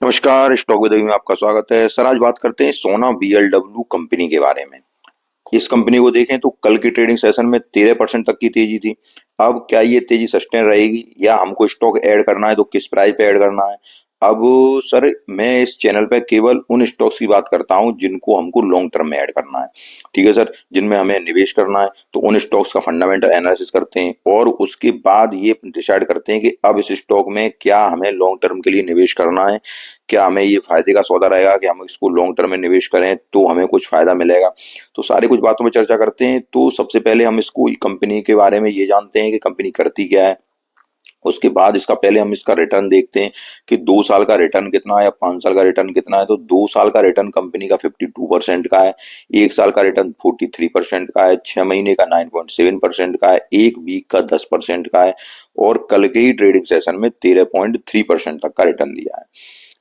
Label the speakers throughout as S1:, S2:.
S1: नमस्कार, stock with में आपका स्वागत है। सर आज बात करते हैं सोना बीएलडब्ल्यू कंपनी के बारे में। इस कंपनी को देखें तो कल की ट्रेडिंग सेशन में 13% तक की तेजी थी। अब क्या ये तेजी सस्टेन रहेगी या हमको स्टॉक ऐड करना है तो किस प्राइस पे ऐड करना है? अब सर मैं इस चैनल पे केवल उन स्टॉक्स की बात करता हूं जिनको हमको लॉन्ग टर्म में ऐड करना है। ठीक है सर, जिनमें हमें निवेश करना है तो उन स्टॉक्स का फंडामेंटल एनालिसिस करते हैं और उसके बाद ये डिसाइड करते हैं कि अब इस स्टॉक में क्या हमें लॉन्ग टर्म के लिए निवेश करना है। क्या हमें ये फायदे का सौदा रहेगा कि हम इसको लॉन्ग टर्म में निवेश करें तो हमें कुछ फायदा मिलेगा। तो सारी कुछ बातों में चर्चा करते हैं। तो सबसे पहले हम इसको कंपनी के बारे में ये जानते हैं कि कंपनी करती क्या है। उसके बाद इसका पहले हम इसका रिटर्न देखते हैं कि 2 साल का रिटर्न कितना है या 5 साल का रिटर्न कितना है। तो 2 साल का रिटर्न कंपनी का 52% का है, 1 साल का रिटर्न 43% का है, 6 महीने का 9.7% का है, एक वीक का 10% का है और कल के ही ट्रेडिंग सेशन में 13.3% तक का रिटर्न दिया है।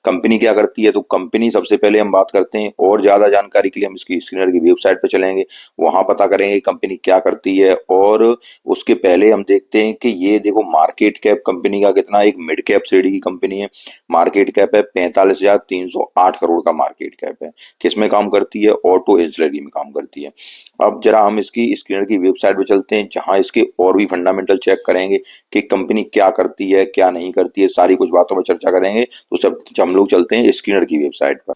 S1: कंपनी क्या करती है? तो कंपनी सबसे पहले हम बात करते हैं और ज्यादा जानकारी के लिए हम इसकी स्क्रीनर की वेबसाइट पे चलेंगे, वहां पता करेंगे कंपनी क्या करती है। और उसके पहले हम देखते हैं कि ये देखो मार्केट कैप कंपनी का कितना, एक मिड कैप श्रेणी की कंपनी है। मार्केट कैप है 45,308 करोड़ का मार्केट कैप है। किसमें काम करती है? ऑटो एंसिलरी में काम करती है। अब जरा हम इसकी स्क्रीनर की वेबसाइट पे चलते हैं जहां इसके और भी फंडामेंटल चेक करेंगे कि कंपनी क्या करती है क्या नहीं करती है, सारी कुछ बातों पर चर्चा करेंगे। तो सब हम लोग चलते हैं स्किनर की वेबसाइट पर।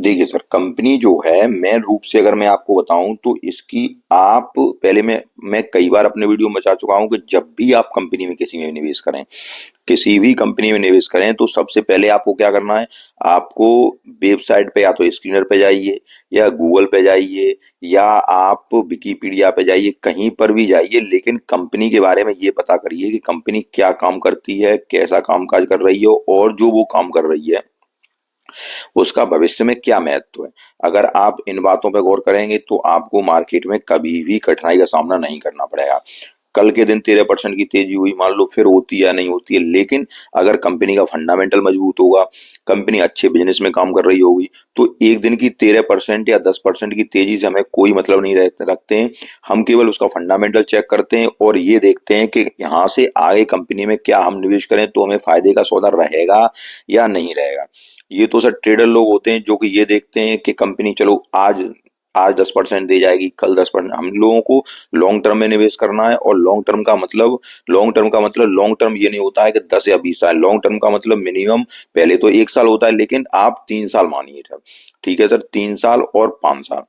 S1: देखिए सर, कंपनी जो है मेन रूप से अगर मैं आपको बताऊं तो इसकी आप पहले मैं कई बार अपने वीडियो में बता चुका हूं कि जब भी आप कंपनी में किसी में निवेश करें, किसी भी कंपनी में निवेश करें तो सबसे पहले आपको क्या करना है? आपको वेबसाइट पे या तो स्क्रीनर पे जाइए या गूगल पे जाइए या आप विकिपीडिया पे जाइए, कहीं पर भी जाइए, लेकिन कंपनी के बारे में ये पता करिए कि कंपनी क्या काम करती है, कैसा कामकाज कर रही है और जो वो काम कर रही है उसका भविष्य में क्या महत्व है। अगर आप इन बातों पर गौर करेंगे तो आपको मार्केट में कभी भी कठिनाई का सामना नहीं करना पड़ेगा। कल के दिन 13% की तेजी हुई, मान लो फिर होती है या नहीं होती है, लेकिन अगर कंपनी का फंडामेंटल मजबूत होगा, कंपनी अच्छे बिजनेस में काम कर रही होगी, तो एक दिन की 13% या 10% की तेजी से हमें कोई मतलब नहीं रखते हैं। हम केवल उसका फंडामेंटल चेक करते हैं और ये देखते हैं कि यहाँ से आगे कंपनी में क्या हम निवेश करें तो हमें फायदे का सौदा रहेगा या नहीं रहेगा। ये तो सर ट्रेडर लोग होते हैं जो कि ये देखते हैं कि कंपनी चलो आज आज 10% दे जाएगी, कल 10%। हम लोगों को लॉन्ग टर्म में निवेश करना है और लॉन्ग टर्म का मतलब लॉन्ग टर्म ये नहीं होता है कि 10 या 20 साल। लॉन्ग टर्म का मतलब मिनिमम पहले तो 1 साल होता है, लेकिन आप 3 साल मानिए सर। ठीक है सर, 3 साल और 5 साल,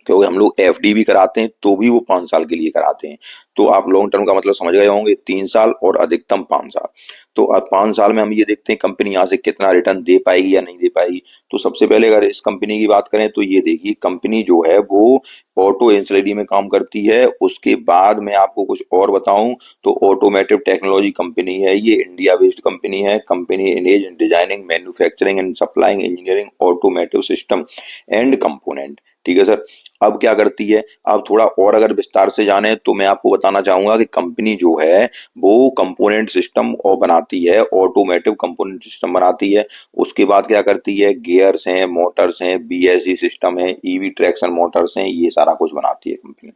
S1: क्योंकि हम लोग एफडी भी कराते हैं तो भी वो 5 साल के लिए कराते हैं। तो आप लॉन्ग टर्म का मतलब समझ गए होंगे, 3 साल और अधिकतम 5 साल। तो अब 5 साल में हम ये देखते हैं कंपनी यहाँ से कितना रिटर्न दे पाएगी या नहीं दे पाएगी। तो सबसे पहले अगर इस कंपनी की बात करें तो ये देखिए कंपनी जो है वो ऑटो एंसिलरी में काम करती है। उसके बाद मैं आपको कुछ और बताऊं तो ऑटोमेटिव टेक्नोलॉजी कंपनी है, ये इंडिया बेस्ड कंपनी है। Company engage in designing, manufacturing and supplying engineering automotive system and component. ठीक है सर। अब क्या करती है? अब थोड़ा और अगर विस्तार से जाने तो मैं आपको बताना चाहूंगा कि कंपनी जो है वो कंपोनेंट सिस्टम और बनाती है, ऑटोमेटिव कंपोनेंट सिस्टम बनाती है। उसके बाद क्या करती है? गियर्स हैं, मोटर्स हैं, बीएससी सिस्टम है, ईवी ट्रैक्शन मोटर्स हैं, ये सारा कुछ बनाती है कंपनी।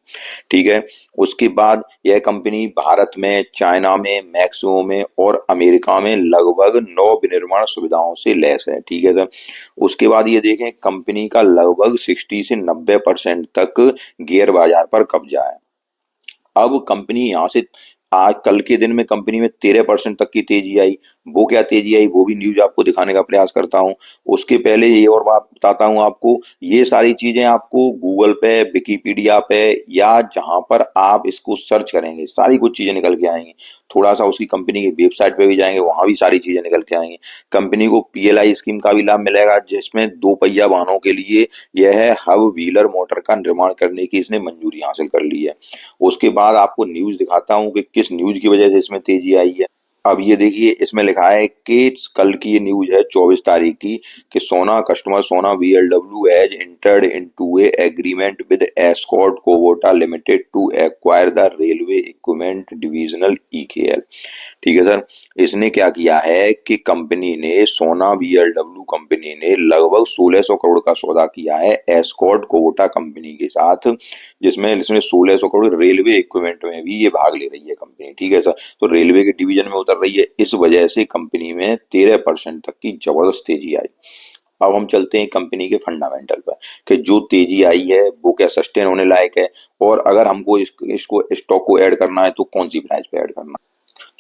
S1: ठीक है। उसके बाद यह कंपनी भारत में, चाइना में, मैक्सिको में और अमेरिका में लगभग 9 विनिर्माण सुविधाओं से लैस है। ठीक है सर। उसके बाद ये देखें कंपनी का लगभग 60 से 90% तक गियर बाजार पर कब्जा है। अब कंपनी यहाँ से आज कल के दिन में कंपनी में 13% तक की तेजी आई। वो क्या तेजी आई वो भी न्यूज आपको दिखाने का प्रयास करता हूँ। उसके पहले ये और बात बताता हूँ आपको, ये सारी चीजें आपको गूगल पे, विकिपीडिया पे या जहां पर आप इसको सर्च करेंगे सारी कुछ चीजें निकल के आएंगी। थोड़ा सा उसकी कंपनी की वेबसाइट पे भी जाएंगे, वहां भी सारी चीजें निकल के आएंगी। कंपनी को पीएलआई स्कीम का भी लाभ मिलेगा जिसमें 2 पहिया वाहनों के लिए यह हब व्हीलर मोटर का निर्माण करने की इसने मंजूरी हासिल कर ली है। उसके बाद आपको न्यूज दिखाता हूं कि किस न्यूज की वजह से इसमें तेजी आई है। अब ये देखिए इसमें लिखा है कि कल की ये न्यूज है 24 तारीख की कि Sona customer Sona BLW has entered into a agreement with Escort Kubota limited to acquire the railway equipment divisional EKL. ठीक है सर। इसने क्या किया है कि कंपनी ने सोना बीएलडब्ल्यू कंपनी ने लगभग 1600 करोड़ का सौदा किया है एस्कॉर्ट कोबोटा कंपनी के साथ, जिसमें इसमें 1600 करोड़ रेलवे इक्विपमेंट में भी ये भाग ले रही है कंपनी। ठीक है सर। तो रेलवे के डिवीजन में उतर कर रही है, इस वजह से कंपनी में 13% तक की जबरदस्त तेजी आई। अब हम चलते हैं कंपनी के फंडामेंटल पर कि जो तेजी आई है वो क्या सस्टेन होने लायक है, और अगर हमको इसको स्टॉक को ऐड करना है तो कौन सी प्राइस पे ऐड करना है।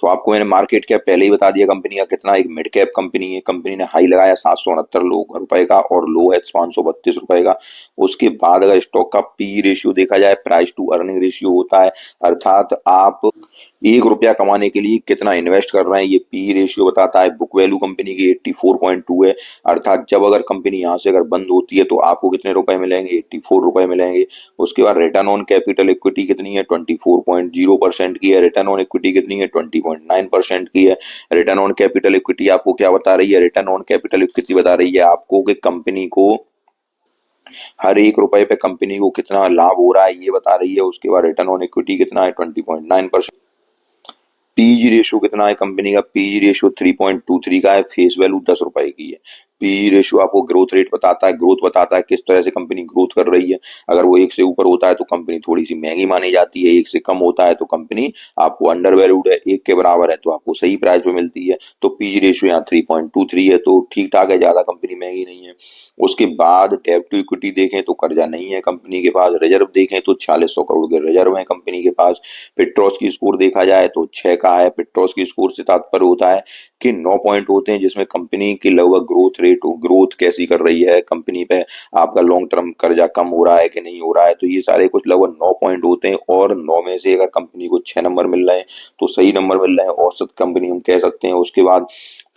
S1: तो आपको मैंने मार्केट कैप पहले ही बता दिया कंपनी का कितना, एक मिड कैप कंपनी है। कंपनी ने हाई लगाया 769 रुपए का और लो है 532 रुपए का। उसके बाद अगर स्टॉक का पी रेशियो देखा जाए, प्राइस टू अर्निंग रेशियो होता है, अर्थात आप 1 रुपया कमाने के लिए कितना इन्वेस्ट कर रहे हैं, ये पी रेशियो बताता है। बुक वैल्यू कंपनी की 84.2 है, अर्थात जब अगर कंपनी यहाँ से अगर बंद होती है तो आपको कितने रुपए मिलेंगे, 84 रुपए मिलेंगे। उसके बाद रिटर्न ऑन कैपिटल इक्विटी कितनी है, 24.0% की है। रिटर्न ऑन इक्विटी कितनी है, 20.9% की है। रिटर्न ऑन कैपिटल इक्विटी आपको क्या बता रही है, रिटर्न ऑन कैपिटल इक्विटी बता रही है आपको कि कंपनी को हर 1 रुपए पे कंपनी को कितना लाभ हो रहा है, ये बता रही है। उसके बाद रिटर्न ऑन इक्विटी कितना है, 20.9%। पीजी रेशियो कितना है कंपनी का, पीजी रेशियो 3.23 का है। फेस वैल्यू 10 रुपए की है। पी रेशियो आपको ग्रोथ रेट बताता है, ग्रोथ बताता है किस तरह से कंपनी ग्रोथ कर रही है। अगर वो 1 से ऊपर होता है तो कंपनी थोड़ी सी महंगी मानी जाती है, 1 से कम होता है तो कंपनी आपको अंडर वैल्यूड है, 1 के बराबर है तो आपको सही प्राइस पे मिलती है। तो पी रेशियो यहाँ 3.23 है, तो ठीक ठाक है, ज्यादा कंपनी महंगी नहीं है। उसके बाद डेब्ट टू इक्विटी देखें तो कर्जा नहीं है कंपनी के पास। रिजर्व देखें तो 4600 करोड़ के रिजर्व है कंपनी के पास। पेट्रोस की स्कोर देखा जाए तो 6 का है। पेट्रोस की स्कोर से तात्पर्य होता है कि 9 पॉइंट होते हैं, जिसमें कंपनी की लगभग ग्रोथ रेट, ग्रोथ कैसी कर रही है कंपनी पे, आपका लॉन्ग टर्म कर्जा कम हो रहा है कि नहीं हो रहा है, तो ये सारे कुछ लगभग 9 पॉइंट होते हैं। और 9 में से अगर कंपनी को 6 नंबर मिल रहे हैं तो सही नंबर मिल रहे हैं, औसत कंपनी हम कह सकते हैं। उसके बाद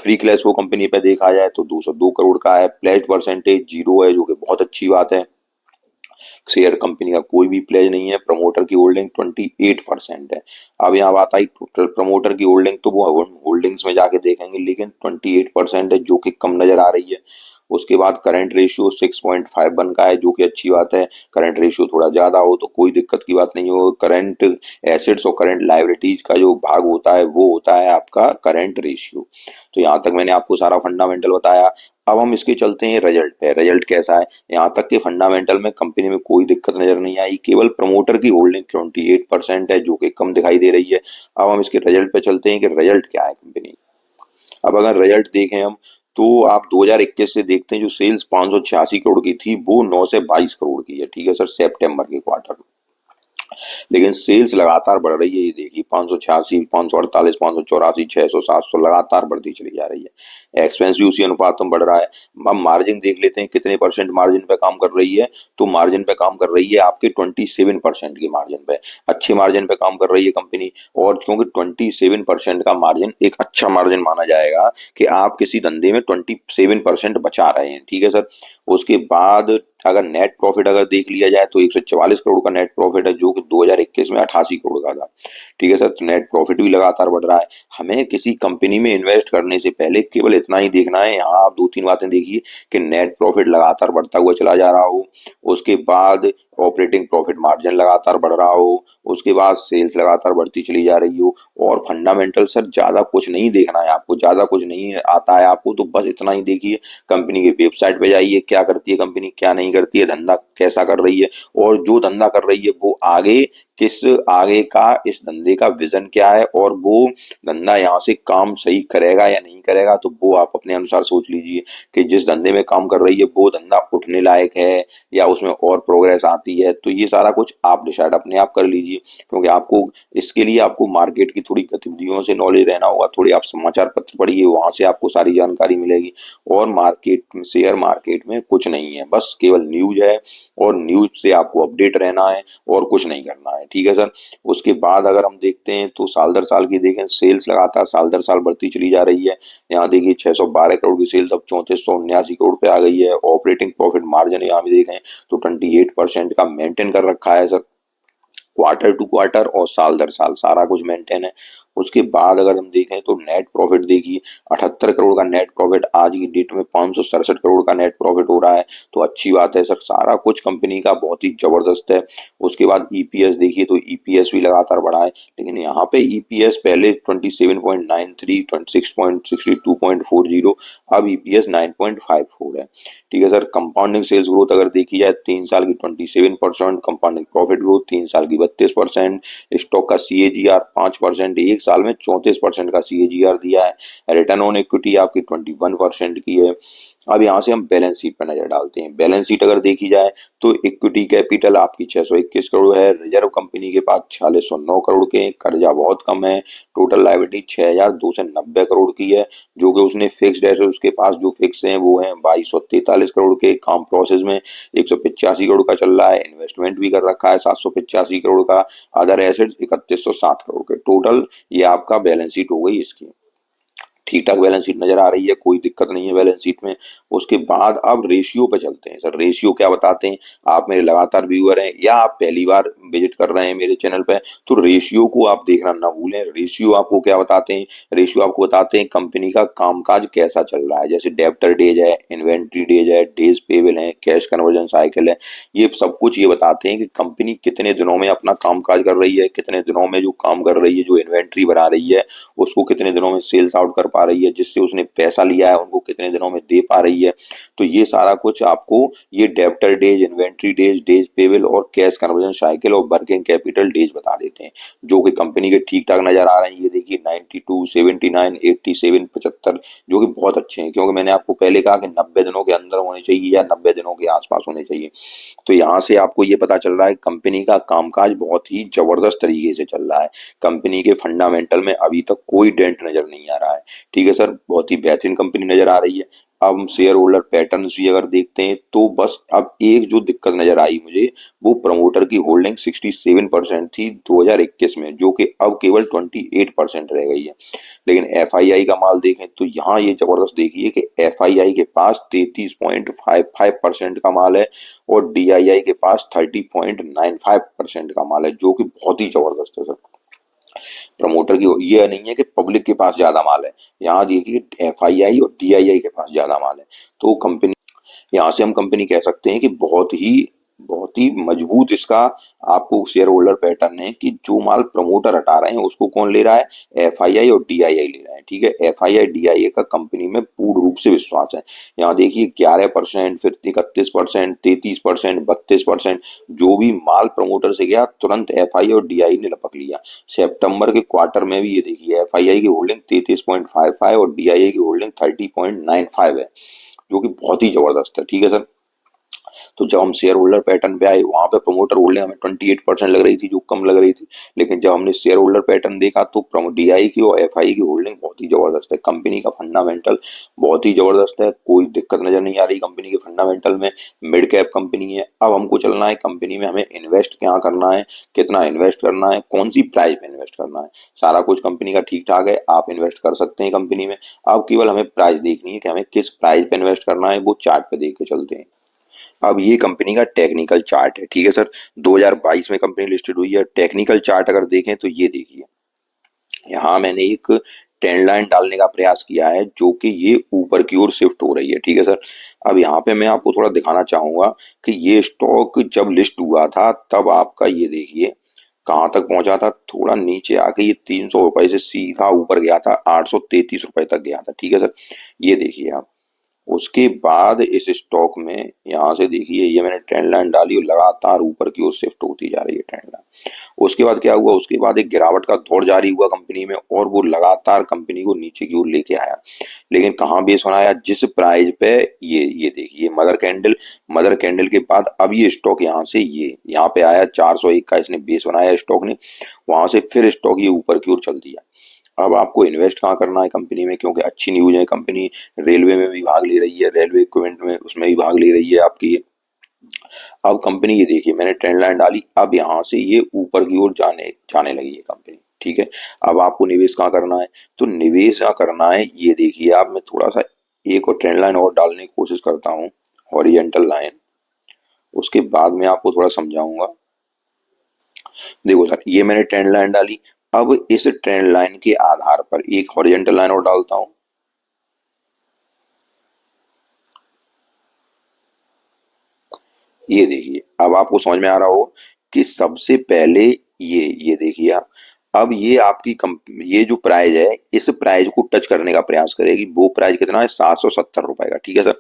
S1: फ्री कैश फ्लो कंपनी पे देखा जाए तो 202 करोड़ का है। प्लेज परसेंटेज 0 है, जो कि बहुत अच्छी बात है। शेयर कंपनी का कोई भी प्लेज नहीं है। प्रमोटर की होल्डिंग 28% है। अब यहाँ बात आई टोटल प्रमोटर की होल्डिंग, तो वो होल्डिंग्स में जाके देखेंगे, लेकिन 28% है, जो कि कम नजर आ रही है। उसके बाद करंट रेशियो 6.51 का है, जो कि अच्छी बात है। करंट रेशियो थोड़ा ज्यादा हो तो कोई दिक्कत की बात नहीं हो। करंट एसेट्स और करंट लाइबिलिटीज का जो भाग होता है वो होता है आपका करंट रेशियो। तो यहाँ तक मैंने आपको सारा फंडामेंटल बताया। अब हम इसके चलते हैं रिजल्ट पे, रिजल्ट कैसा है। यहाँ तक के फंडामेंटल में कंपनी में कोई दिक्कत नजर नहीं आई, केवल प्रमोटर की होल्डिंग 28% है, जो कि कम दिखाई दे रही है। अब हम इसके रिजल्ट पे चलते हैं कि रिजल्ट क्या है कंपनी। अब अगर रिजल्ट देखें हम, तो आप 2021 से देखते हैं, जो सेल्स 586 करोड़ की थी वो 9 से 22 करोड़ की है, ठीक है सर, सितंबर के क्वार्टर। लेकिन सेल्स लगातार बढ़ रही है, ये देखिए 586, 548, 584, 600, 700 लगातार बढ़ती चली जा रही है। एक्सपेंस भी उसी अनुपात में बढ़ रहा है। अब मार्जिन देख लेते हैं कितने परसेंट मार्जिन पे काम कर रही है। तो मार्जिन पे काम कर रही है आपके 27% की मार्जिन पे, अच्छे मार्जिन पे काम कर रही है कंपनी। और क्योंकि 27% का मार्जिन एक अच्छा मार्जिन माना जाएगा कि आप किसी धंधे में 27% बचा रहे हैं, ठीक है सर। उसके बाद अगर नेट प्रॉफिट अगर देख लिया जाए तो 144 करोड़ का नेट प्रॉफिट है, जो कि 2021 में 88 करोड़ का था, ठीक है सर। तो नेट प्रॉफिट भी लगातार बढ़ रहा है। हमें किसी कंपनी में इन्वेस्ट करने से पहले केवल इतना ही देखना है, यहाँ आप 2-3 बातें देखिए कि नेट प्रॉफिट लगातार बढ़ता हुआ चला जा रहा हो, उसके बाद ऑपरेटिंग प्रॉफिट मार्जिन लगातार बढ़ रहा हो, उसके बाद सेल्स लगातार बढ़ती चली जा रही हो। और फंडामेंटल सर ज्यादा कुछ नहीं देखना है आपको, ज्यादा कुछ नहीं आता है आपको, तो बस इतना ही देखिए। कंपनी की वेबसाइट पे जाइए, क्या करती है कंपनी, क्या नहीं करती है, धंधा कैसा कर रही है, और जो धंधा कर रही है वो आगे किस, आगे का इस धंधे का विजन क्या है, और वो धंधा यहाँ से काम सही करेगा या नहीं करेगा, तो वो आप अपने अनुसार सोच लीजिए कि जिस धंधे में काम कर रही है वो धंधा उठने लायक है या उसमें और प्रोग्रेस आती है। तो ये सारा कुछ आप डिसाइड अपने आप कर लीजिए, क्योंकि आपको इसके लिए आपको मार्केट की थोड़ी गतिविधियों से नॉलेज रहना होगा। थोड़ी आप समाचार पत्र पढ़िए, वहां से आपको सारी जानकारी मिलेगी। और मार्केट में, शेयर मार्केट में कुछ नहीं है, बस केवल न्यूज है, और न्यूज से आपको अपडेट रहना है और कुछ नहीं करना है, ठीक है सर। उसके बाद अगर हम देखते हैं तो साल दर साल की देखें, सेल्स लगातार साल दर साल बढ़ती चली जा रही है। यहाँ देखिए 612 करोड़ की सेल्स अब 3479 करोड़ पे आ गई है। ऑपरेटिंग प्रॉफिट मार्जिन यहाँ भी देखें तो 28% का मेंटेन कर रखा है सर, क्वार्टर टू क्वार्टर और साल दर साल सारा कुछ मेंटेन है। उसके बाद अगर हम देखें तो नेट प्रॉफिट देखिए, 78 करोड़ का नेट प्रॉफिट, आज की डेट में 567 करोड़ का नेट प्रॉफिट हो रहा है, तो अच्छी बात है सर। सारा कुछ कंपनी का बहुत ही जबरदस्त है। उसके बाद ईपीएस देखिए तो ईपीएस भी लगातार बढ़ा है, लेकिन यहाँ पे ईपीएस पहले 27.93, 26.62.40, अब ईपीएस 9.54 है, ठीक है सर। कंपाउंडिंग सेल्स ग्रोथ अगर देखी जाए 3 साल की 27%, कंपाउंडिंग प्रॉफिट ग्रोथ 3 साल की 32%, स्टॉक का सीएजीआर 5%, 1 साल में 34% का CAGR दिया है। रिटर्न ऑन इक्विटी आपकी 21% की है। अब यहाँ से हम बैलेंस शीट पर नजर डालते हैं। बैलेंस शीट अगर देखी जाए तो इक्विटी कैपिटल आपकी 621 करोड़ है, रिजर्व कंपनी के पास 4609 करोड़ के हैं, कर्जा बहुत कम है, टोटल लायबिलिटी 6290 करोड़ की है, जो कि उसने फिक्स्ड है, उसके पास जो फिक्स हैं वो है 2243 करोड़ के, काम प्रोसेस में 185 करोड़ का चल रहा है, इन्वेस्टमेंट भी कर रखा है 785 करोड़ का, अदर एसेट्स 3160 करोड़ के। टोटल ये आपका बैलेंस शीट हो गई इसकी। ठीक ठाक बैलेंस शीट नजर आ रही है, कोई दिक्कत नहीं है बैलेंस शीट में। उसके बाद अब रेशियो पे चलते हैं। सर रेशियो क्या बताते हैं? आप मेरे लगातार व्यूअर हैं या आप पहली बार विजिट कर रहे हैं मेरे चैनल पे, तो रेशियो को आप देखना ना भूलें। रेशियो आपको क्या बताते हैं? रेशियो आपको बताते हैं कंपनी का कामकाज कैसा चल रहा है, जैसे डेब्टर डेज है, इन्वेंट्री डेज है, डेज पेबल है, कैश कन्वर्जन साइकिल है, ये सब कुछ ये बताते हैं कि कंपनी कितने दिनों में अपना कामकाज कर रही है, कितने दिनों में जो काम कर रही है, जो इन्वेंट्री बना रही है उसको कितने दिनों में सेल्स आउट कर पा रही है, जिससे उसने पैसा लिया है उनको कितने दिनों में दे पा रही है। तो ये सारा कुछ आपको ये debtor days, inventory days, days payable और कैश कन्वर्जन साइकिल और वर्किंग कैपिटल डेज बता देते हैं, जो कि कंपनी के ठीक ठाक नजर आ रहे हैं। ये देखिए 92, 79, 87, 75, जो कि बहुत अच्छे हैं, क्योंकि मैंने आपको पहले कहा कि 90 दिनों के अंदर होने चाहिए या 90 दिनों के आसपास होने चाहिए। तो यहाँ से आपको ये पता चल रहा है कंपनी का कामकाज बहुत ही जबरदस्त तरीके से चल रहा है। कंपनी के फंडामेंटल में अभी तक कोई डेंट नजर नहीं आ रहा है। ठीक है सर, बहुत ही बेहतरीन कंपनी नजर आ रही है। अब हम शेयर होल्डर पैटर्न्स भी अगर देखते हैं तो बस अब एक जो दिक्कत नजर आई मुझे, वो प्रमोटर की होल्डिंग 67% थी 2021 में, जो कि अब केवल 28% रह गई है। लेकिन FII का माल देखें तो यहाँ ये जबरदस्त देखिए कि FII के पास 33.55% का माल है और DII के पास 30.95% का माल है, जो कि बहुत ही जबरदस्त है सर। प्रमोटर की ये नहीं है कि पब्लिक के पास ज्यादा माल है, यहाँ देखिए FII और DII के पास ज्यादा माल है। तो कंपनी, यहाँ से हम कंपनी कह सकते हैं कि बहुत ही मजबूत इसका आपको शेयर होल्डर पैटर्न है कि जो माल प्रमोटर हटा रहे हैं उसको कौन ले रहा है? FII और DII ले रहा है। ठीक है, FII DII का कंपनी में पूर्ण रूप से विश्वास है। यहाँ देखिए 11%, फिर 31%, 33%, 32%, जो भी माल प्रमोटर से गया तुरंत FII और DII ने लपक लिया। सितंबर के क्वार्टर में भी ये देखिए FII की होल्डिंग 33.55 और DII की होल्डिंग 30.95 है, जो कि बहुत ही जबरदस्त है। ठीक है सर, तो जब हम शेयर होल्डर पैटर्न पे आए वहां पे प्रमोटर होल्डिंग हमें 28% लग रही थी, जो कम लग रही थी। लेकिन जब हमने शेयर होल्डर पैटर्न देखा तो DI की और FI की होल्डिंग बहुत ही जबरदस्त है। कंपनी का फंडामेंटल बहुत ही जबरदस्त है, कोई दिक्कत नजर नहीं आ रही कंपनी के फंडामेंटल में। मिड कैप कंपनी है। अब हमको चलना है कंपनी में, हमें इन्वेस्ट क्या करना है, कितना इन्वेस्ट करना है, कौन सी प्राइस में इन्वेस्ट करना है, सारा कुछ कंपनी का ठीक ठाक है, आप इन्वेस्ट कर सकते हैं कंपनी में। अब केवल हमें प्राइस देखनी है कि हमें किस प्राइस पे इन्वेस्ट करना है, वो चार्ट पे देख के चलते हैं। अब ये कंपनी का टेक्निकल चार्ट है। ठीक है सर, 2022 में कंपनी लिस्टेड हुई है। टेक्निकल चार्ट अगर देखें तो ये देखिए, यहाँ मैंने एक ट्रेंड लाइन डालने का प्रयास किया है जो कि ये ऊपर की ओर शिफ्ट हो रही है। ठीक है सर, अब यहाँ पे मैं आपको थोड़ा दिखाना चाहूंगा कि ये स्टॉक जब लिस्ट हुआ था तब आपका ये देखिए कहाँ तक पहुंचा था, थोड़ा नीचे आके ये 300 रुपए से सीधा ऊपर गया था, 833 रुपए तक गया था। ठीक है सर, ये देखिए आप। उसके बाद इस स्टॉक में यहाँ से देखिए ये मैंने ट्रेंड लाइन डाली और लगातार ऊपर की ओर शिफ्ट होती जा रही है ट्रेंड लाइन। उसके बाद क्या हुआ? उसके बाद एक गिरावट का दौर जारी हुआ कंपनी में और वो लगातार कंपनी को नीचे की ओर लेके आया। लेकिन कहाँ बेस बनाया? जिस प्राइस पे ये देखिए मदर कैंडल के बाद अब ये स्टॉक यहाँ से ये यहाँ पे आया 401 का इसने बेस बनाया स्टॉक ने, वहां से फिर स्टॉक ये ऊपर की ओर चल दिया। अब आपको इन्वेस्ट कहाँ करना है कंपनी में, क्योंकि अच्छी न्यूज है, कंपनी रेलवे में भी भाग ले रही है, रेलवे इक्विपमेंट में उसमें भी भाग ले रही है आपकी। अब कंपनी ये देखिए मैंने ट्रेंड लाइन डाली, अब यहाँ से ये ऊपर की ओर जाने जाने लगी है कंपनी। ठीक है, अब आपको निवेश कहाँ करना है? तो निवेश कहाँ करना है ये देखिए आप। मैं थोड़ा सा एक और ट्रेंड लाइन और डालने की कोशिश करता हूँ, हॉरिजेंटल लाइन, उसके बाद मैं आपको थोड़ा समझाऊंगा। देखो सर, ये मैंने ट्रेंड लाइन डाली, अब इस ट्रेंड लाइन के आधार पर एक हॉरिजेंटल लाइन और डालता हूं। ये देखिए अब आपको समझ में आ रहा होगा कि सबसे पहले ये देखिए आप, अब ये आपकी ये जो प्राइस है इस प्राइस को टच करने का प्रयास करेगी। वो प्राइस कितना है? 770 रुपए का। ठीक है सर,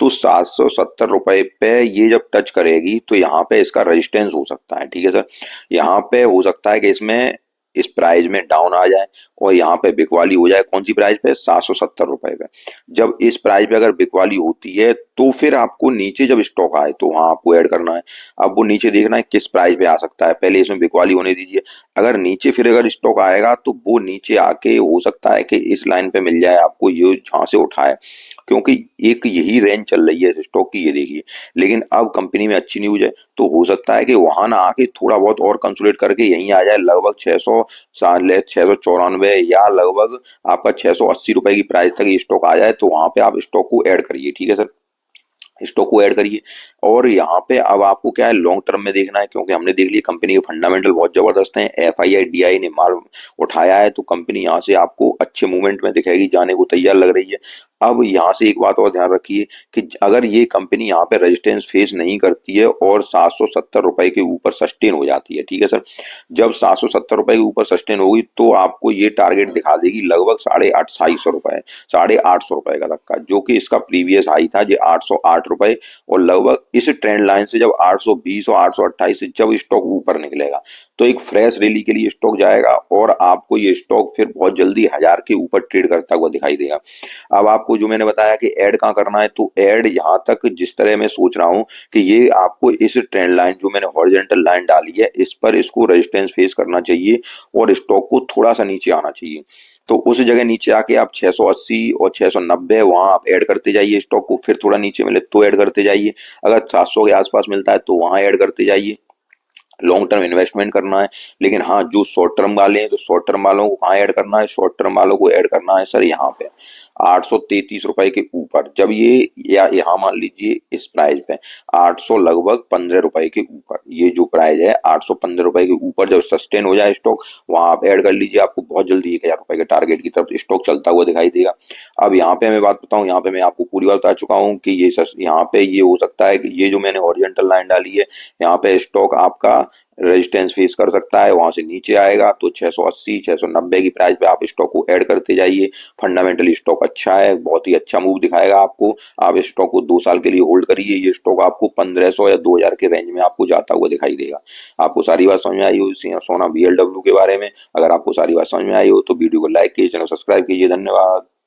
S1: तो 770 रुपए पे ये जब टच करेगी तो यहाँ पे इसका रेजिस्टेंस हो सकता है। ठीक है सर, यहाँ पे हो सकता है कि इसमें इस प्राइस में डाउन आ जाए और यहाँ पे बिकवाली हो जाए कौन सी प्राइस पे, 770 रुपए पे। जब इस प्राइस पे अगर बिकवाली होती है तो फिर आपको नीचे जब स्टॉक आए तो वहां आपको ऐड करना है। अब वो नीचे देखना है किस प्राइस पे आ सकता है, पहले इसमें बिकवाली होने दीजिए। अगर नीचे फिर अगर स्टॉक आएगा तो वो नीचे आके हो सकता है कि इस लाइन पे मिल जाए आपको, ये जहां से उठाए, क्योंकि एक यही रेंज चल रही है इस स्टॉक की, ये देखिए। लेकिन अब कंपनी में अच्छी न्यूज है तो हो सकता है कि वहां ना आके थोड़ा बहुत और कंसोलिडेट करके यहीं आ जाए, लगभग 694 या लगभग आपका 680 रुपए की प्राइस तक ये स्टॉक आ जाए, तो वहां पे आप स्टॉक को ऐड करिए, ठीक है सर। स्टॉक को ऐड करिए। और यहाँ पे अब आपको क्या है, लॉन्ग टर्म में देखना है, क्योंकि हमने देख लिया कंपनी के फंडामेंटल बहुत जबरदस्त हैं। एफआईआई डीआई ने माल उठाया है तो कंपनी यहाँ से आपको अच्छे मूवमेंट में दिखाएगी, जाने को तैयार लग रही है। अब यहाँ से एक बात और ध्यान रखिए कि अगर ये कंपनी यहाँ पे रेजिस्टेंस फेस नहीं करती है और 770 रुपए के ऊपर सस्टेन हो जाती है, ठीक है सर। जब 770 रुपए के ऊपर सस्टेन होगी तो आपको ये टारगेट दिखा देगी लगभग 850 रुपए, 850 रुपए का धक्का, जो कि इसका प्रीवियस हाई था, ये 808 रुपए। और लगभग इस ट्रेंड लाइन से जब 820 और 828 से जब स्टॉक ऊपर निकलेगा तो एक फ्रेश रैली के लिए स्टॉक जाएगा और आपको ये स्टॉक फिर बहुत जल्दी 1000 के ऊपर ट्रेड करता हुआ दिखाई देगा। अब आपको जो मैंने बताया कि ऐड कहाँ करना है, तो ऐड यहाँ तक जिस तरह मैं सोच रहा हूँ कि ये आपको इस ट्रेंड लाइन जो मैंने हॉरिजॉन्टल लाइन डाली है इस पर इसको रेजिस्टेंस फेस करना चाहिए और स्टॉक को थोड़ा सा नीचे आना चाहिए। तो उस जगह नीचे आके आप 680 और 690 वहां आप ऐड करते जाइए स्टॉक को, फिर थोड़ा नीचे मिले तो ऐड करते जाइए। अगर 700 के आसपास मिलता है तो वहां ऐड करते जाइए। लॉन्ग टर्म इन्वेस्टमेंट करना है। लेकिन हाँ, जो शॉर्ट टर्म वाले हैं तो शॉर्ट टर्म वालों को कहाँ ऐड करना है, शॉर्ट टर्म वालों को ऐड करना है सर यहाँ पे 833 रुपए के ऊपर। जब ये या यहाँ मान लीजिए इस प्राइस पे 800 लगभग 15 रुपए के ऊपर, ये जो प्राइस है 815 रुपए के ऊपर जब सस्टेन हो जाए स्टॉक, वहां आप ऐड कर लीजिए। आपको बहुत जल्दी 1000 रुपए के टारगेट की तरफ स्टॉक चलता हुआ दिखाई देगा। अब यहाँ पे मैं बात बताऊँ, यहाँ पे मैं आपको पूरी बात बता चुका हूँ कि यहाँ पे ये हो सकता है कि ये जो मैंने हॉरिजॉन्टल लाइन डाली है यहाँ पे स्टॉक आपका रेजिस्टेंस फेस कर सकता है, वहां से नीचे आएगा तो 680 690 की प्राइस पे आप स्टॉक को ऐड करते जाइए। फंडामेंटली स्टॉक अच्छा है, बहुत ही अच्छा मूव दिखाएगा आपको। आप इस स्टॉक को 2 साल के लिए होल्ड करिए, ये स्टॉक आपको 1500 या 2000 के रेंज में आपको जाता हुआ दिखाई देगा। आपको सारी बात समझ में आई हो सोना बीएलडब्ल्यू के बारे में? अगर आपको सारी बात समझ में आई हो तो वीडियो को लाइक कीजिए, चैनल सब्सक्राइब कीजिए। धन्यवाद।